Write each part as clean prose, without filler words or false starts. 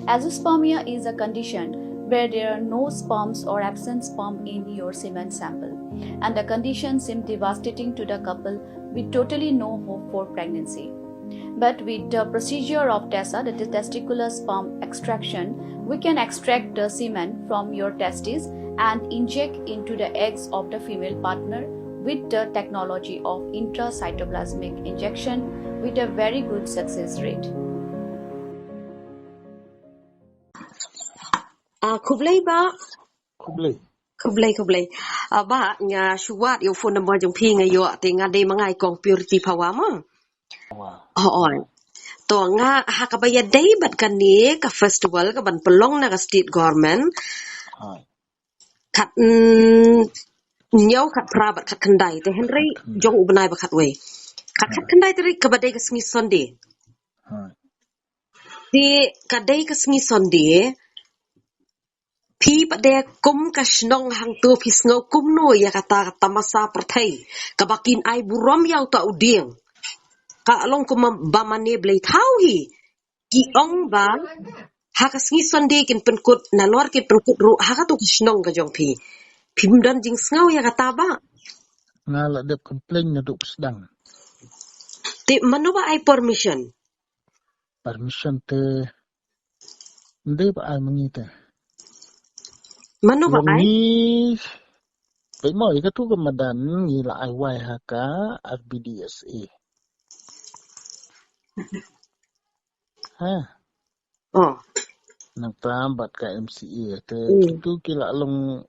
Azoospermia is a condition where there are no sperms or absent sperm in your semen sample, and the condition seems devastating to the couple with totally no hope for pregnancy. But with the procedure of TESA, that is testicular sperm extraction, we can extract the semen from your testes and inject into the eggs of the female partner with the technology of intracytoplasmic injection with a very good success rate. Kublai ba? Kublai. Ba nga shuwat yung phone number yung pi ngayo ati nga day mga ikong purity pawa mo. Oo. To nga hakabaya day bat kani ka festival ka ban pelong na ka state government. Kat nyaw kat prabat kat kendai te Henry jong ubenai ba kat we. Kat kendai teri ka badai ka sengi sonde. Di kadai ka sengi sonde. Pi pada kum kasnong hang tu pisngau kum no ya kata masa pertai kabakin ai burom yau ta uding ka along kum bamane blai tauhi ki ong ba hakas ngi sonde kin penkut na lor kin penkut ru haka tu kasnong ka jong pi mdan jing ngau ya kata ba Ngala dep komplain na duk sedang. Ti mano ba ai permission Te hindi ba ay mangita. mano ba ai Ni pai mo ika tu kamadan ni la ai wai haka RBDSA. oh Nang tambat ka MCA te tu kila long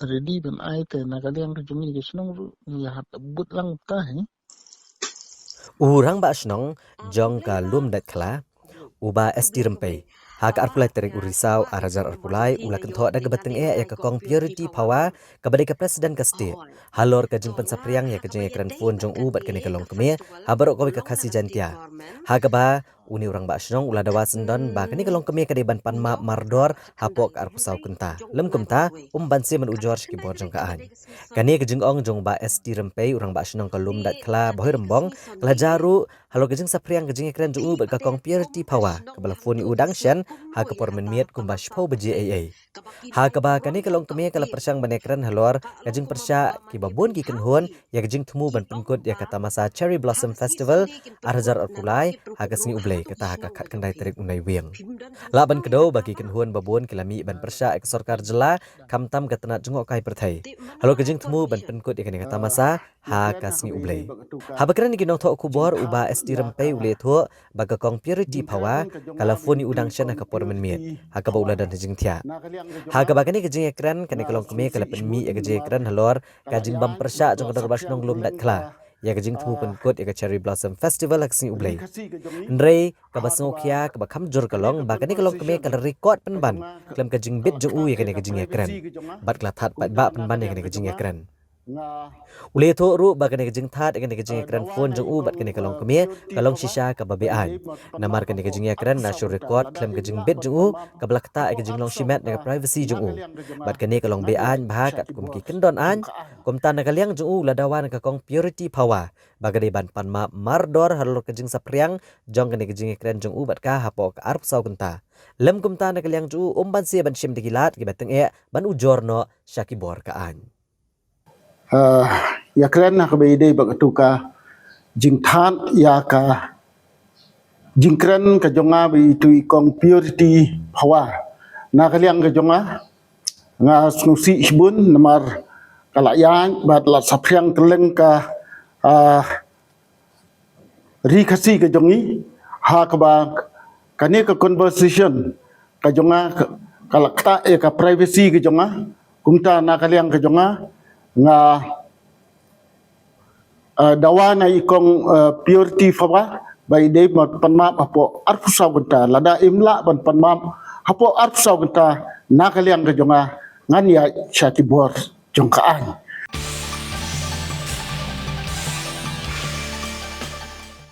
ready ban ai te nakaliang ka jungi kesnong ru ni hat but lang ta Urang ba asnong jong ka lum dat kla uba SD rempei hak arpulai terik urisau arajar arpulai ula kentho da gabateng ya ka kong purity pawa kabade ka presiden ka state halor ka jing pensapriang ya ka jing ekran phone jong u bat kene ka long keme habarok ka khasi jantia hagaba uni urang ba asnong ula dawa sendon ba kene ka long keme ka de ban pan ma mardor hapok arpusau kenta lem kumta banse man ujor ki bor jong ka an kane ka jing ong jong ba SD rempei urang ba asnong ka lum dat kla boy rembong kala jaru halor ka jing sapriang ka jing ekran jong u bat ka kong purity pawa kabala phone udang shen ha ka por men miet kum bashpau beji ai ha ka ba kani kalong kemi kala persang banekran halor kajing persya ki babon ki kenhon ya kajing temu ban pengkut ya kata masa Cherry Blossom Festival arjar arpulai ha ka singi ublai kata ha ka khat kendai terik unai wieng la ban kedo bagi kenhon babon kilami ban persya ek sarkar jela kamtam katna jengok kai perthai halor kajing temu ban pengkut ya kani kata masa ha ka singi ublai ha bakran ki nong tho kubor uba SD rempei ule tho baga kong purity pawa kala phone udang shen ka por men miet ha ka ba ula dan jing thia ha ka ba kani ka jing ekran kani kalong kemi kala pen mi ya ka jing ekran halor ka jing bam persya jong ka bas nong lum dat kla ya ka jing temu pen kot ya ka Cherry Blossom Festival ak sing ublai ndrei ka ba sngokia ka ba kham jor kalong ba kani kalong kemi kala record pen ban klam ka jing bit jong u ya kani ka jing ekran bat kla that pat ba pen ban ya kani ka jing ekran ule tho ru ba kani ka jing that kani ka jing ekran phone jong u bat kani kalong kemi kalong shisha ka ba be an namar kani ka jing ekran na show record klam ka jing bit jong u ka blakta ka jing long shimet na privacy jong u bat kani kalong be an ba kat kum ki kendon an kum tan na kaliang jong u ladawan ka kong purity pawa bagade ban pan ma mardor halor ka jing sapriang jong kani ka jing ekran jong u bat ka hapok arp sau kenta lem kum tan na kaliang jong u ban se ban shim digilat ki bateng e ban ujorno shakibor ka an ya keren nak bede bagatuka jingthan ya ka jingkren ka jonga bi tu ikong purity hawa na kaliang ka jonga nga snusi ibun namar kalayan bat la sapriang keleng ka rikasi ka jongi ha ka ba kane ka conversation ka jonga kalakta ka privacy ka jonga kumta na kaliang ka jonga nga dawa na ikong purity fawa by day panmap apo arpusaw genta lada imla ban panmap apo arpusaw genta nakaliang ka jonga nganya syakibor jongkaan